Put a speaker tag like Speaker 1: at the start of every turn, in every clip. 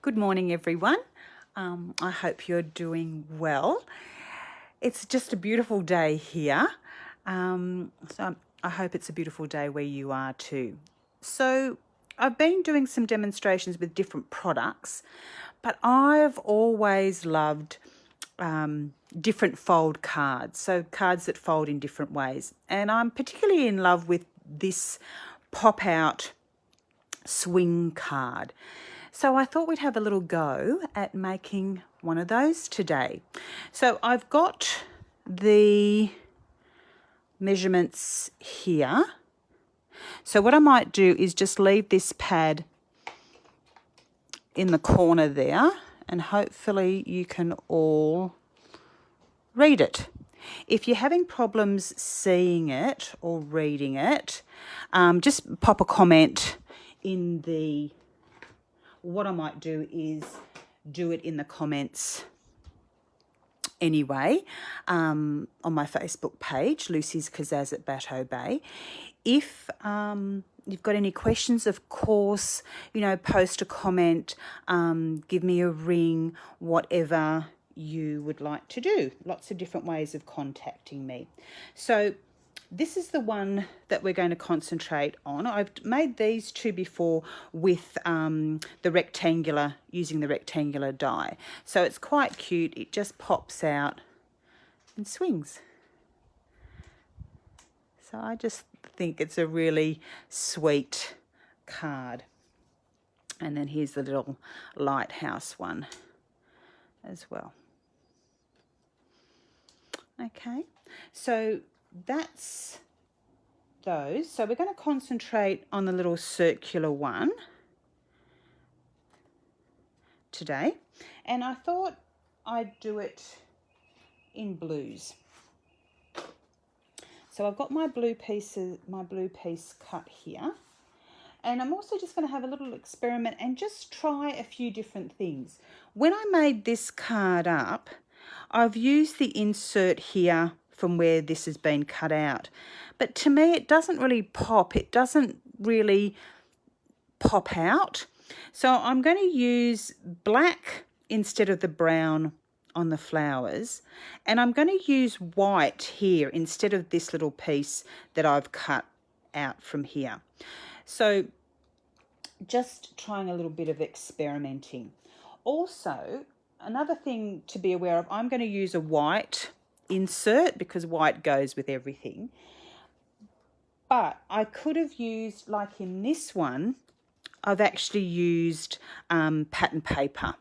Speaker 1: Good morning, everyone. I hope you're doing well. It's just a beautiful day here. So I hope it's a beautiful day where you are too. So I've been doing some demonstrations with different products, but I've always loved different fold cards, so cards that fold in different ways. And I'm particularly in love with this pop-out swing card. So I thought we'd have a little go at making one of those today. So I've got the measurements here. So what I might do is just leave this pad in the corner there, and hopefully you can all read it. If you're having problems seeing it or reading it, just pop a comment in the... What I might do is do it in the comments anyway on my Facebook page, Lucy's Kaszazz at Bateau Bay. If you've got any questions, of course, post a comment, give me a ring, whatever you would like to do. Lots of different ways of contacting me. So this is the one that we're going to concentrate on. I've made these two before with using the rectangular die. So it's quite cute. It just pops out and swings. So I just think it's a really sweet card. And then here's the little lighthouse one as well. Okay, so that's those. So we're going to concentrate on the little circular one today, and I thought I'd do it in blues. So I've got my blue piece cut here, and I'm also just going to have a little experiment and just try a few different things. When I made this card up, I've used the insert here from where this has been cut out, but to me it doesn't really pop. It doesn't really pop out. So I'm going to use black instead of the brown on the flowers, and I'm going to use white here instead of this little piece that I've cut out from here. So just trying a little bit of experimenting. Also, another thing to be aware of, I'm going to use a white insert because white goes with everything. But I could have used, like in this one, I've actually used pattern paper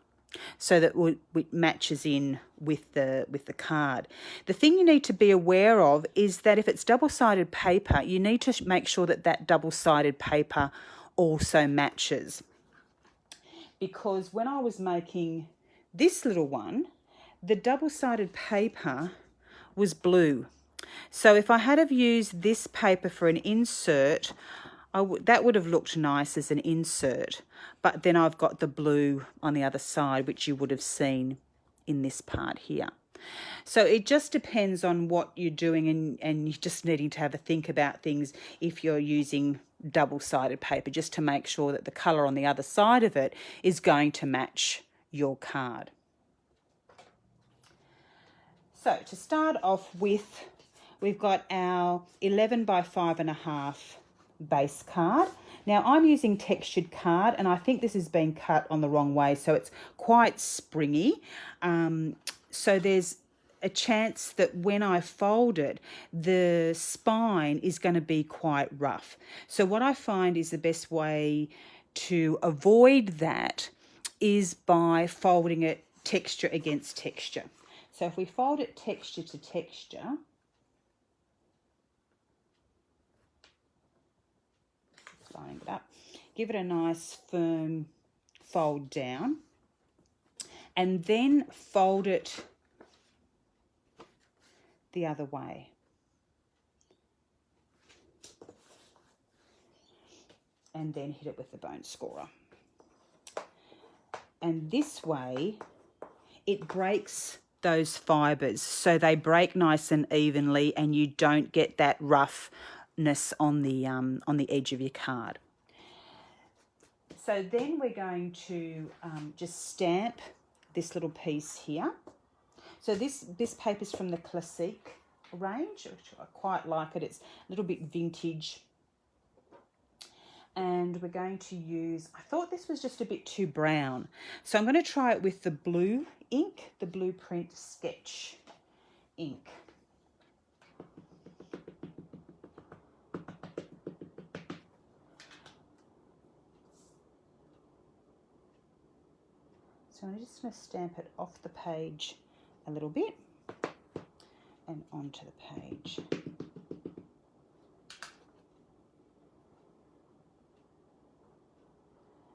Speaker 1: so that it matches in with the card. The thing you need to be aware of is that if it's double-sided paper, you need to make sure that that double-sided paper also matches. Because when I was making this little one, the double-sided paper was blue. So if I had have used this paper for an insert, that would have looked nice as an insert. But then I've got the blue on the other side, which you would have seen in this part here. So it just depends on what you're doing, and you're just needing to have a think about things if you're using double-sided paper, just to make sure that the colour on the other side of it is going to match your card. So to start off with, we've got our 11 by 5.5 base card. Now I'm using textured card, and I think this has been cut on the wrong way, so it's quite springy. So there's a chance that when I fold it, the spine is going to be quite rough. So what I find is the best way to avoid that is by folding it texture against texture. So if we fold it texture to texture, lining it up, give it a nice firm fold down, and then fold it the other way. And then hit it with the bone scorer. And this way, it breaks those fibres, so they break nice and evenly, and you don't get that roughness on the edge of your card. So then we're going to just stamp this little piece here. So this paper is from the Classique range, which I quite like it. It's a little bit vintage. And we're going to use, I thought this was just a bit too brown, so I'm going to try it with the blue ink, the Blueprint Sketch ink. So I'm just going to stamp it off the page a little bit and onto the page.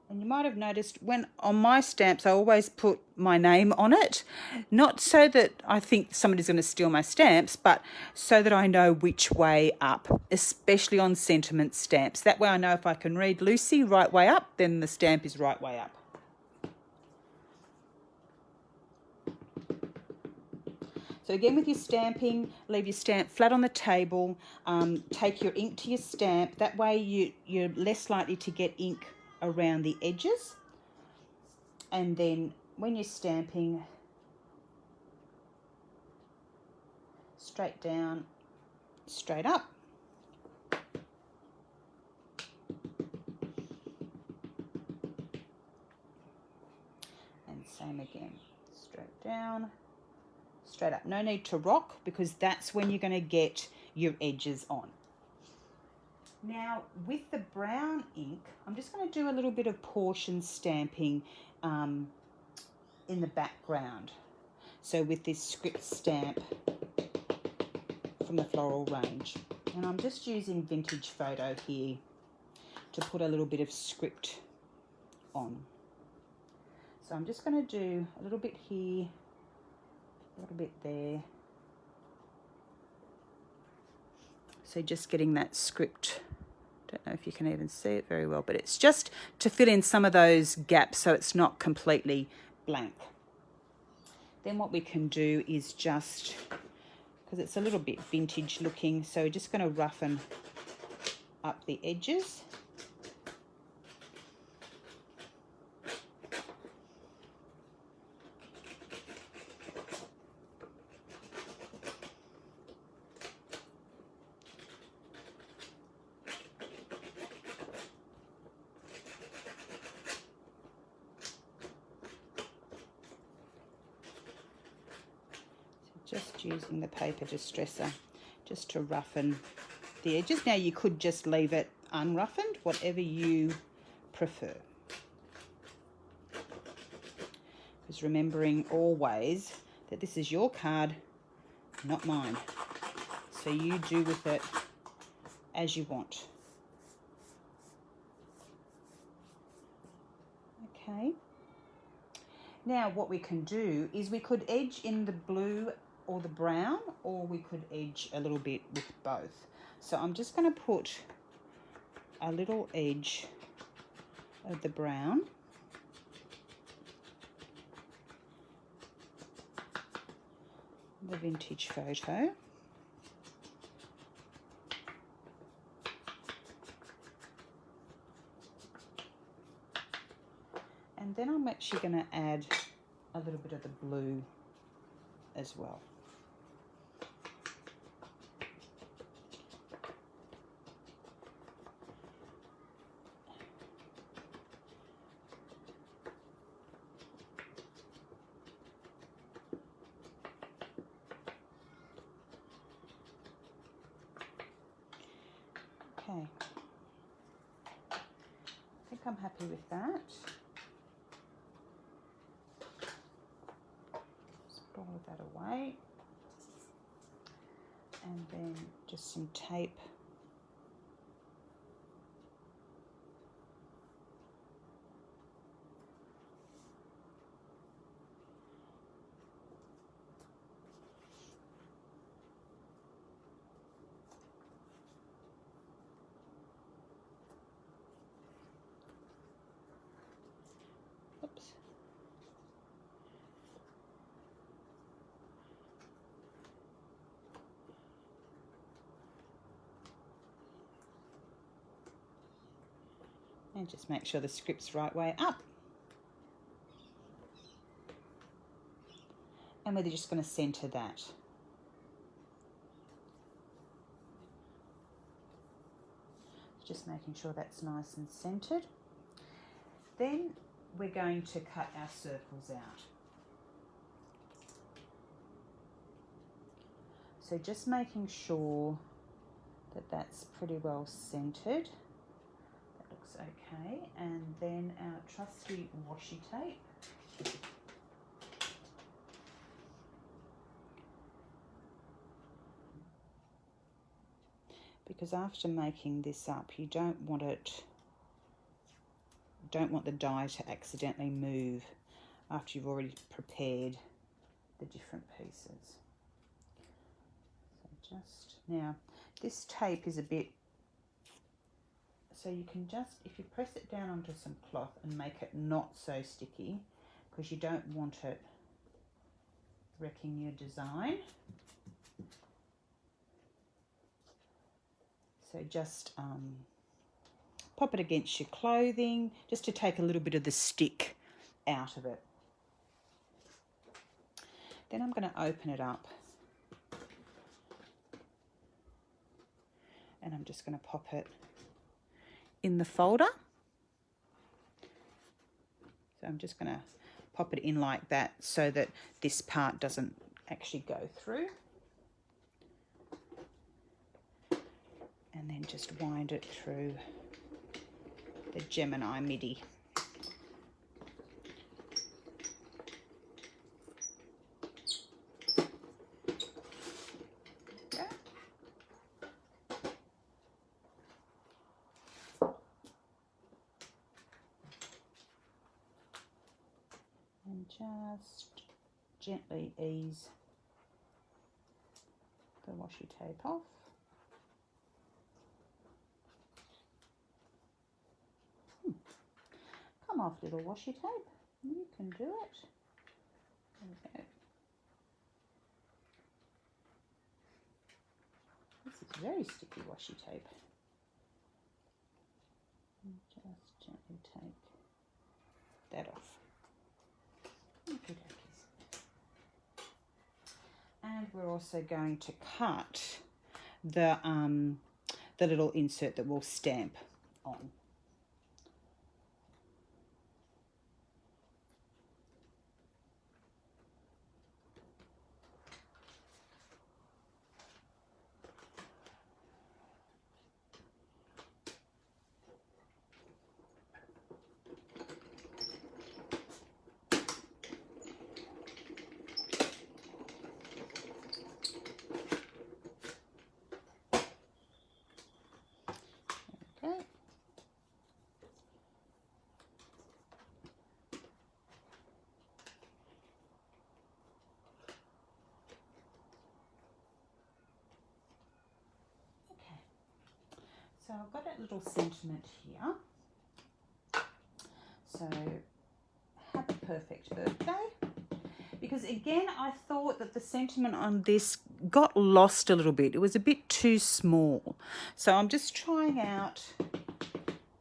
Speaker 1: And you might have noticed when on my stamps I always put my name on it, not so that I think somebody's going to steal my stamps, but so that I know which way up, especially on sentiment stamps. That way I know if I can read Lucy right way up, then the stamp is right way up. So again, with your stamping, leave your stamp flat on the table, take your ink to your stamp. That way you're less likely to get ink around the edges. And then when you're stamping, straight down, straight up. And same again, straight down, straight up. No need to rock, because that's when you're going to get your edges on. Now with the brown ink, I'm just going to do a little bit of portion stamping in the background. So with this script stamp from the floral range. And I'm just using Vintage Photo here to put a little bit of script on. So I'm just going to do a little bit here, a little bit there. So just getting that script. Don't know if you can even see it very well, but it's just to fill in some of those gaps so it's not completely blank. Then what we can do is just, because it's a little bit vintage looking, so we're just going to roughen up the edges. Just using the paper distresser just to roughen the edges. Now you could just leave it unroughened, whatever you prefer. Because remembering always that this is your card, not mine. So you do with it as you want. Okay. Now what we can do is we could edge in the blue or the brown, or we could edge a little bit with both. So I'm just going to put a little edge of the brown. The Vintage Photo. And then I'm actually going to add a little bit of the blue as well. Okay, I think I'm happy with that. Just put all of that away. And then just some tape. Oops. And just make sure the script's right way up. And we're just going to centre that. Just making sure that's nice and centred. Then we're going to cut our circles out. So just making sure that that's pretty well centred. That looks okay. And then our trusty washi tape. Because after making this up, you don't want the die to accidentally move after you've already prepared the different pieces. So just now, this tape is a bit, so you can just, if you press it down onto some cloth and make it not so sticky, because you don't want it wrecking your design. So just pop it against your clothing, just to take a little bit of the stick out of it. Then I'm going to open it up. And I'm just going to pop it in the folder. So I'm just going to pop it in like that so that this part doesn't actually go through. And then just wind it through the Gemini MIDI. And just gently ease the washi tape off. Come off, little washi tape. You can do it. There we go. This is very sticky washi tape. And just gently take that off. Okay, and we're also going to cut the little insert that we'll stamp on. So I've got that little sentiment here. So, happy perfect birthday. Because again, I thought that the sentiment on this got lost a little bit. It was a bit too small. So I'm just trying out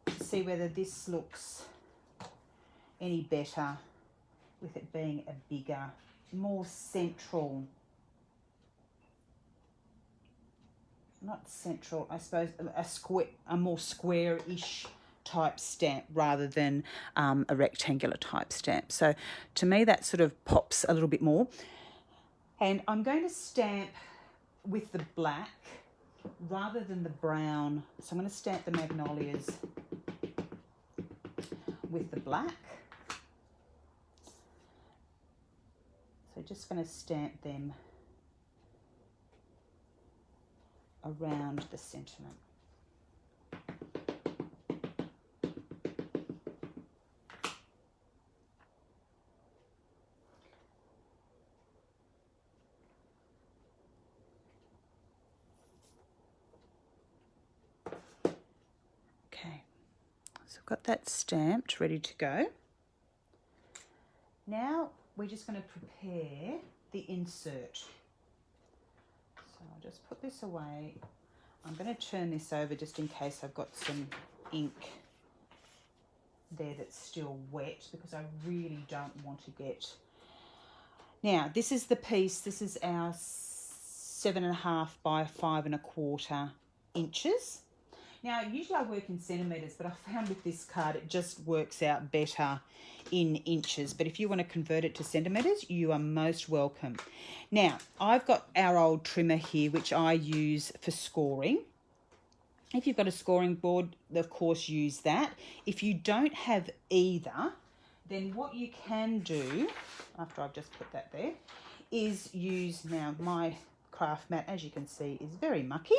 Speaker 1: to see whether this looks any better with it being a bigger, more central, not central, I suppose, a more square-ish type stamp rather than a rectangular type stamp. So to me that sort of pops a little bit more. And I'm going to stamp with the black rather than the brown. So I'm going to stamp the magnolias with the black. So just going to stamp them around the sentiment. Okay, so I've got that stamped, ready to go. Now we're just going to prepare the insert. So I'll just put this away. I'm going to turn this over just in case I've got some ink there that's still wet, because I really don't want to get... Now, this is the piece, this is our 7.5 by 5.25 inches. Now, usually I work in centimetres, but I found with this card it just works out better in inches. But if you want to convert it to centimetres, you are most welcome. Now, I've got our old trimmer here, which I use for scoring. If you've got a scoring board, of course, use that. If you don't have either, then what you can do, after I've just put that there, is use... Now, my craft mat, as you can see, is very mucky.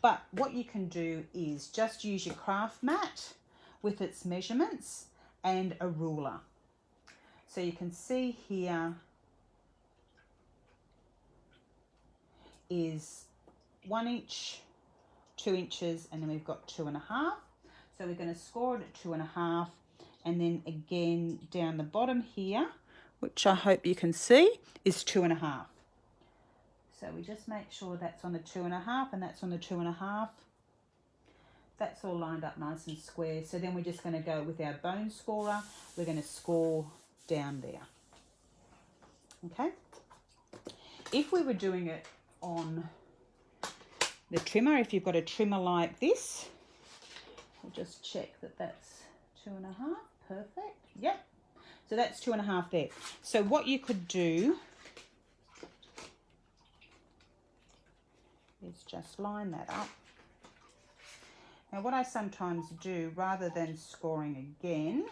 Speaker 1: But what you can do is just use your craft mat with its measurements and a ruler. So you can see here is 1 inch, 2 inches, and then we've got 2.5. So we're going to score it at 2.5, and then again down the bottom here, which I hope you can see, is 2.5. So we just make sure that's on the 2.5 and that's on the 2.5. That's all lined up nice and square. So then we're just going to go with our bone scorer. We're going to score down there. Okay. If we were doing it on the trimmer, if you've got a trimmer like this, we'll just check that that's 2.5. Perfect. Yep. So that's 2.5 there. So what you could do is just line that up. Now what I sometimes do, rather than scoring again,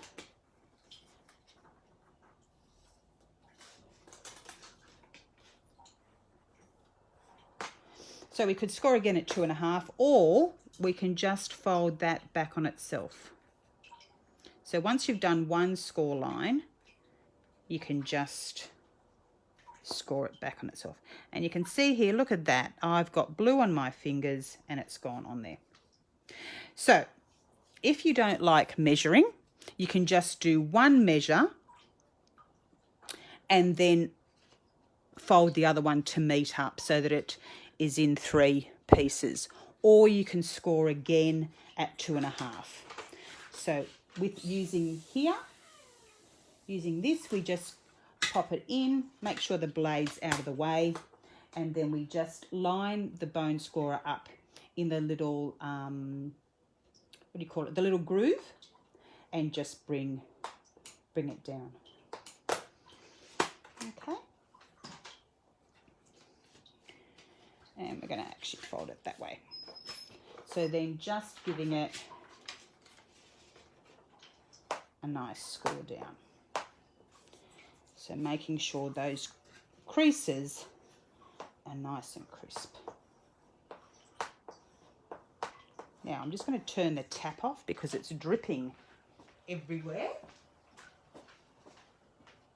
Speaker 1: so we could score again at 2.5, or we can just fold that back on itself. So once you've done one score line, you can just score it back on itself. And you can see here, look at that. I've got blue on my fingers and it's gone on there. So if you don't like measuring, you can just do one measure and then fold the other one to meet up so that it is in 3 pieces. Or you can score again at 2.5. So with using this, we just pop it in, make sure the blade's out of the way, and then we just line the bone scorer up in the little, what do you call it, the little groove, and just bring it down. Okay. And we're going to actually fold it that way. So then just giving it a nice score down. So making sure those creases are nice and crisp. Now I'm just going to turn the tap off because it's dripping everywhere.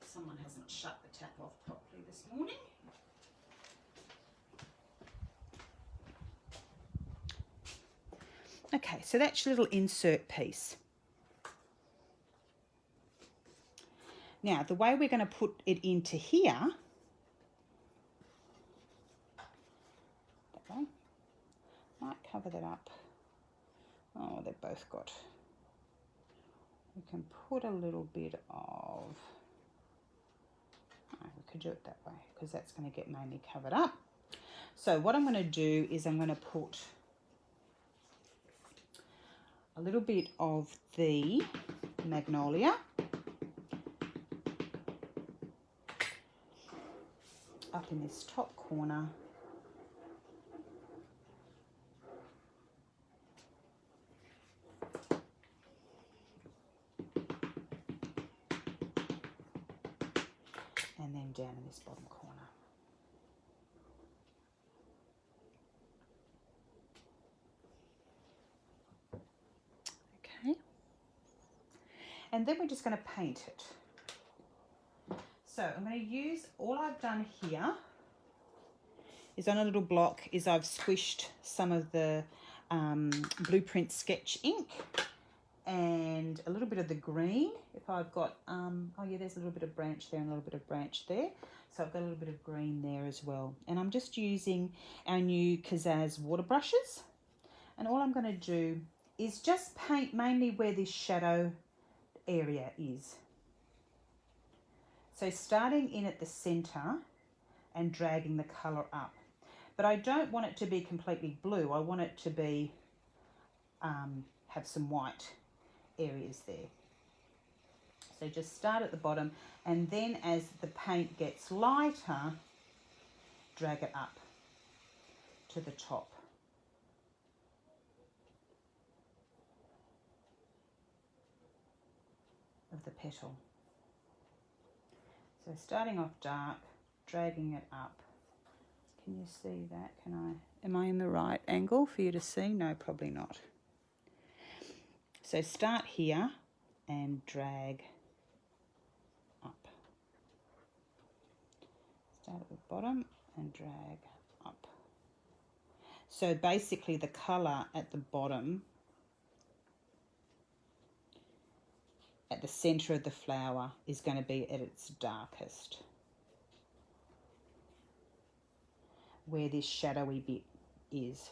Speaker 1: Someone hasn't shut the tap off properly this morning. Okay, so that's your little insert piece. Now, the way we're going to put it into here, that way, might cover that up. Oh, they've both got, we can put a little bit of, we could do it that way because that's going to get mainly covered up. So what I'm going to do is I'm going to put a little bit of the magnolia up in this top corner, and then down in this bottom corner. Okay, and then we're just going to paint it. So I'm going to use, all I've done here is on a little block is I've squished some of the blueprint sketch ink and a little bit of the green. If I've got, oh yeah, there's a little bit of branch there and a little bit of branch there. So I've got a little bit of green there as well. And I'm just using our new Kaszazz water brushes. And all I'm going to do is just paint mainly where this shadow area is. So starting in at the center and dragging the colour up. But I don't want it to be completely blue. I want it to be, have some white areas there. So just start at the bottom, and then as the paint gets lighter, drag it up to the top. Of the petal. So starting off dark, dragging it up. Can you see that? Am I in the right angle for you to see? No, probably not. So start here and drag up. Start at the bottom and drag up. So basically the colour at the bottom, at the centre of the flower, is going to be at its darkest, where this shadowy bit is.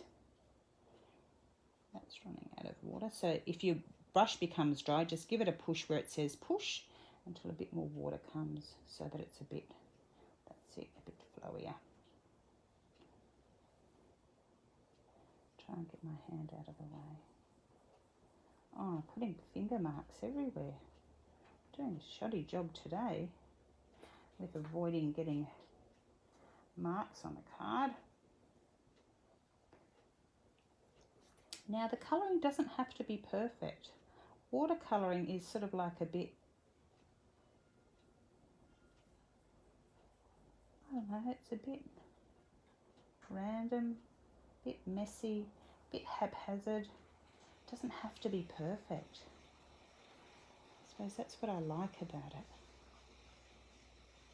Speaker 1: That's running out of water. So if your brush becomes dry, just give it a push where it says push until a bit more water comes, so that it's a bit, that's it, a bit flowier. Try and get my hand out of the way. Oh, I'm putting finger marks everywhere. Doing a shoddy job today with avoiding getting marks on the card. Now the colouring doesn't have to be perfect. Watercolouring is sort of like a bit, I don't know, it's a bit random, a bit messy, a bit haphazard. It doesn't have to be perfect. I suppose that's what I like about it.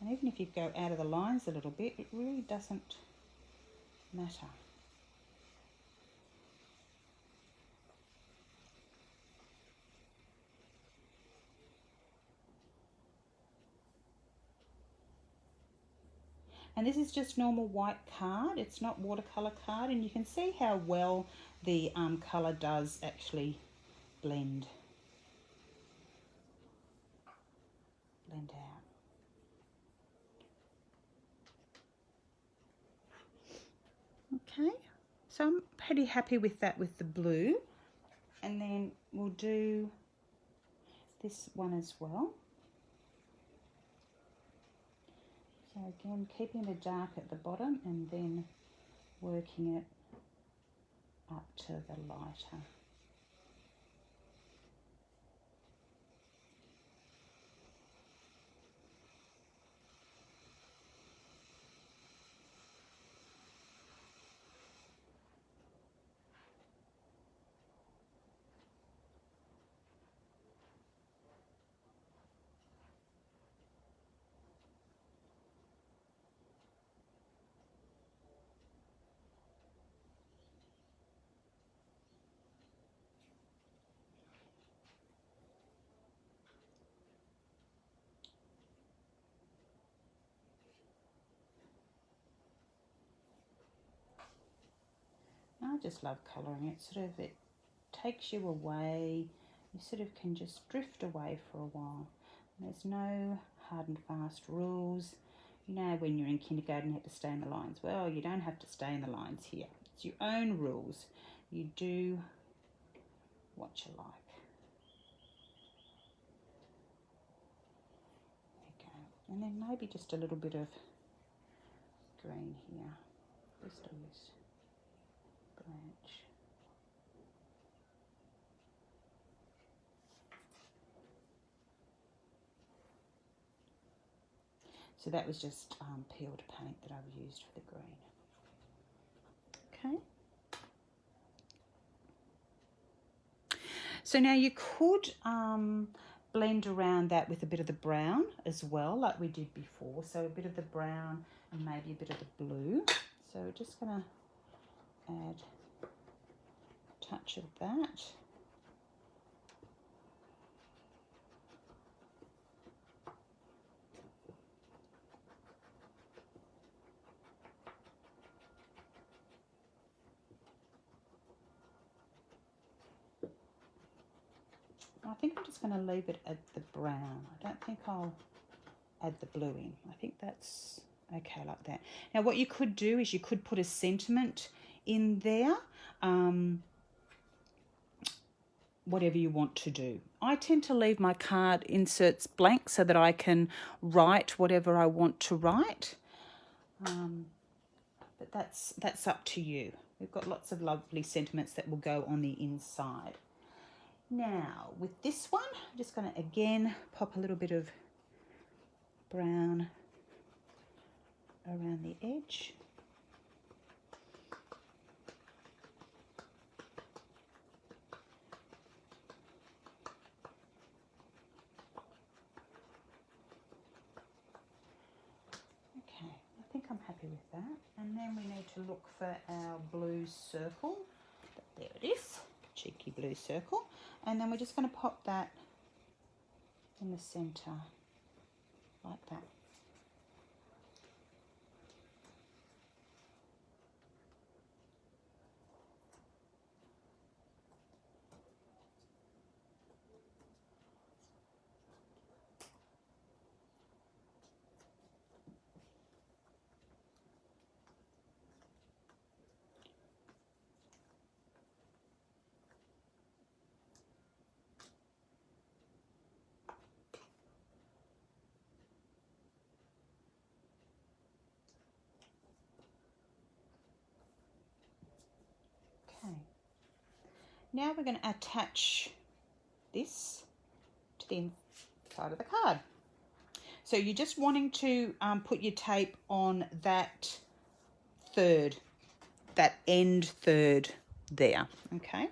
Speaker 1: And even if you go out of the lines a little bit, it really doesn't matter. And this is just normal white card, it's not watercolour card, and you can see how well the colour does actually blend out. Okay, so I'm pretty happy with that with the blue, and then we'll do this one as well. So again, keeping the dark at the bottom and then working it up to the lighter. I just love colouring. It takes you away. You sort of can just drift away for a while. There's no hard and fast rules. You know, when you're in kindergarten you have to stay in the lines. Well, you don't have to stay in the lines here. It's your own rules. You do what you like. There you go. And then maybe just a little bit of green here. Just on this branch. So that was just peeled paint that I've used for the green. Okay. So now you could blend around that with a bit of the brown as well, like we did before. So a bit of the brown and maybe a bit of the blue. So we're just going to add a touch of that. I think I'm just going to leave it at the brown. I don't think I'll add the blue in. I think that's okay like that. Now what you could do is you could put a sentiment in there, whatever you want to do. I tend to leave my card inserts blank so that I can write whatever I want to write. But that's up to you. We've got lots of lovely sentiments that will go on the inside. Now, with this one, I'm just going to again pop a little bit of brown around the edge. Okay, I think I'm happy with that. And then we need to look for our blue circle. There it is, cheeky blue circle. And then we're just going to pop that in the centre, like that. Okay. Now we're going to attach this to the inside of the card. So you're just wanting to put your tape on that end third there, okay?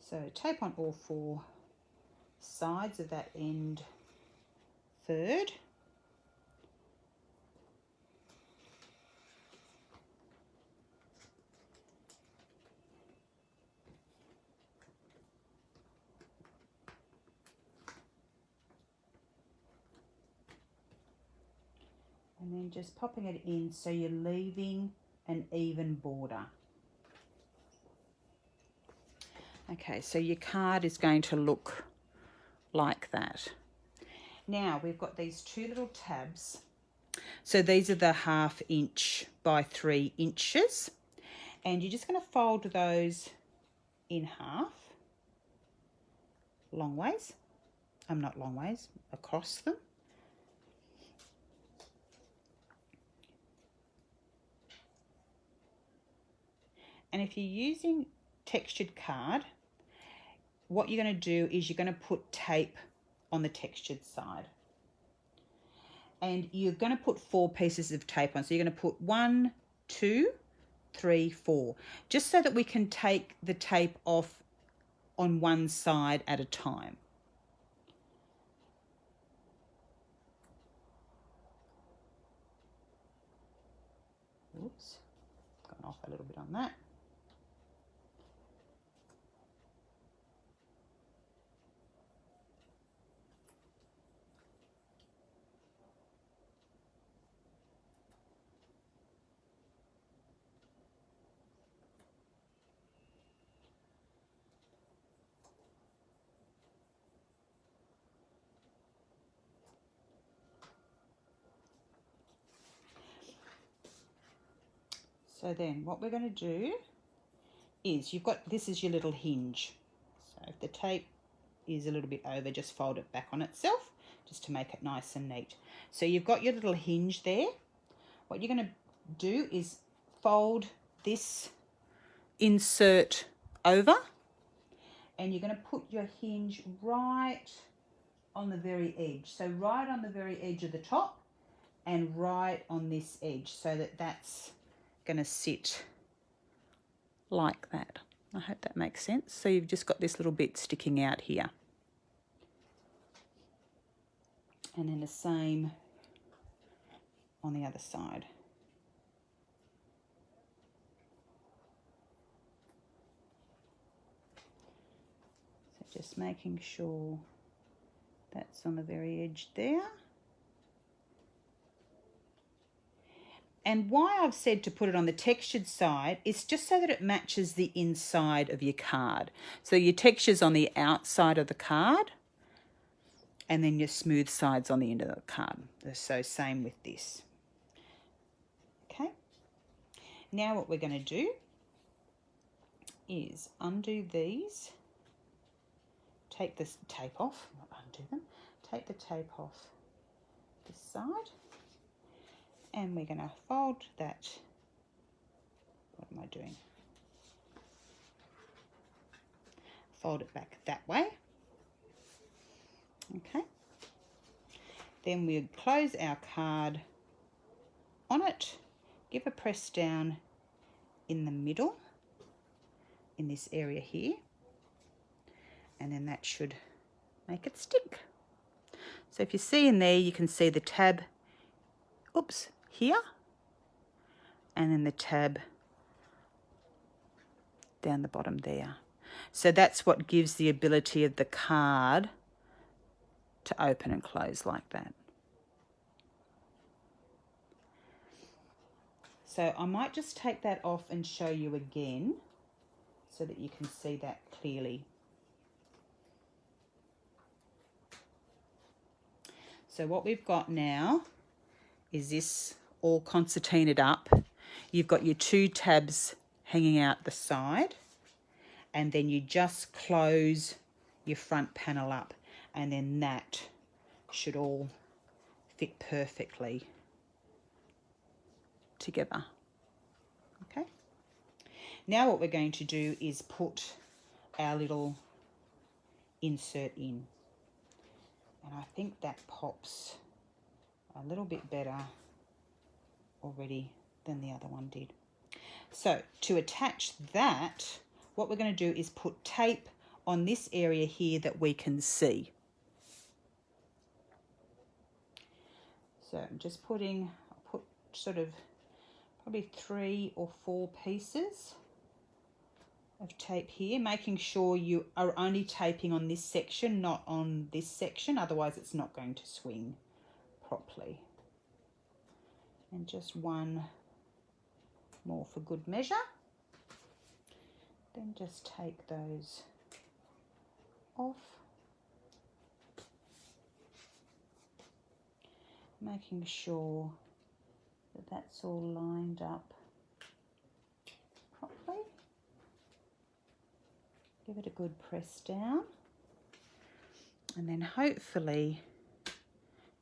Speaker 1: So tape on all four sides of that end third. And then just popping it in so you're leaving an even border. Okay, so your card is going to look like that. Now we've got these two little tabs. So these are the 1/2 inch by 3 inches. And you're just going to fold those in half, long ways. Not long ways, across them. And if you're using textured card, what you're going to do is you're going to put tape on the textured side. And you're going to put 4 pieces of tape on. So you're going to put 1, 2, 3, 4, just so that we can take the tape off on one side at a time. Oops, gone off a little bit on that. So then what we're going to do is this is your little hinge. So if the tape is a little bit over, just fold it back on itself just to make it nice and neat. So you've got your little hinge there. What you're going to do is fold this insert over and you're going to put your hinge right on the very edge. So right on the very edge of the top and right on this edge so that that's going to sit like that. I hope that makes sense. So you've just got this little bit sticking out here. And then the same on the other side. So just making sure that's on the very edge there. And why I've said to put it on the textured side is just so that it matches the inside of your card. So your texture's on the outside of the card, and then your smooth side's on the end of the card. So same with this. Okay. Now what we're going to do is undo these, take this tape off, not undo them, take the tape off this side, and we're going to fold that. What am I doing? Fold it back that way. Okay. Then we'll close our card on it, give a press down in the middle, in this area here, and then that should make it stick. So if you see in there, you can see the tab, oops, here, and then the tab down the bottom there. So that's what gives the ability of the card to open and close like that. So I might just take that off and show you again so that you can see that clearly. So what we've got now is this all concertinaed up. You've got your two tabs hanging out the side, and then you just close your front panel up, and then that should all fit perfectly together. Okay. Now what we're going to do is put our little insert in. And I think that pops a little bit better already than the other one did. So to attach that, what we're going to do is put tape on this area here that we can see. So I'm just putting, I'll put sort of probably 3 or 4 pieces of tape here, making sure you are only taping on this section, not on this section, otherwise it's not going to swing properly. And just 1 more for good measure. Then just take those off, making sure that that's all lined up properly. Give it a good press down, and then hopefully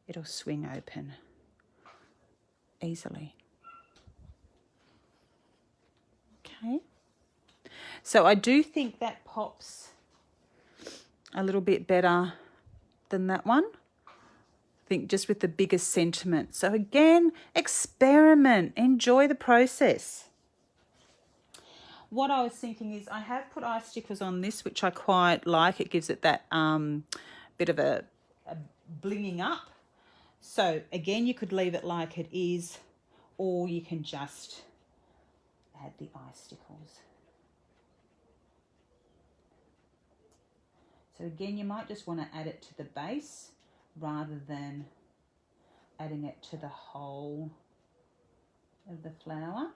Speaker 1: it'll swing open easily. Okay, so I do think that pops a little bit better than that one. I think just with the bigger sentiment. So again, experiment, enjoy the process. What I was thinking is I have put icicles on this, which I quite like. It gives it that bit of a blinging up. So again, you could leave it like it is, or you can just add the icicles. So again, you might just want to add it to the base rather than adding it to the whole of the flower.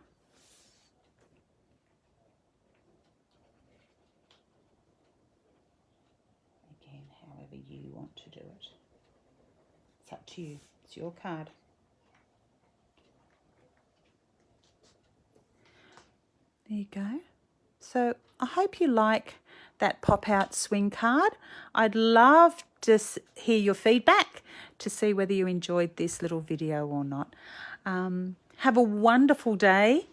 Speaker 1: Again, however you want to do it. It's up to you. It's your card. There you go. So I hope you like that pop-out swing card. I'd love to hear your feedback to see whether you enjoyed this little video or not. Have a wonderful day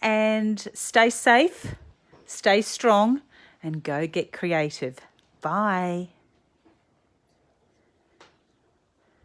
Speaker 1: and stay safe, stay strong, and go get creative. Bye.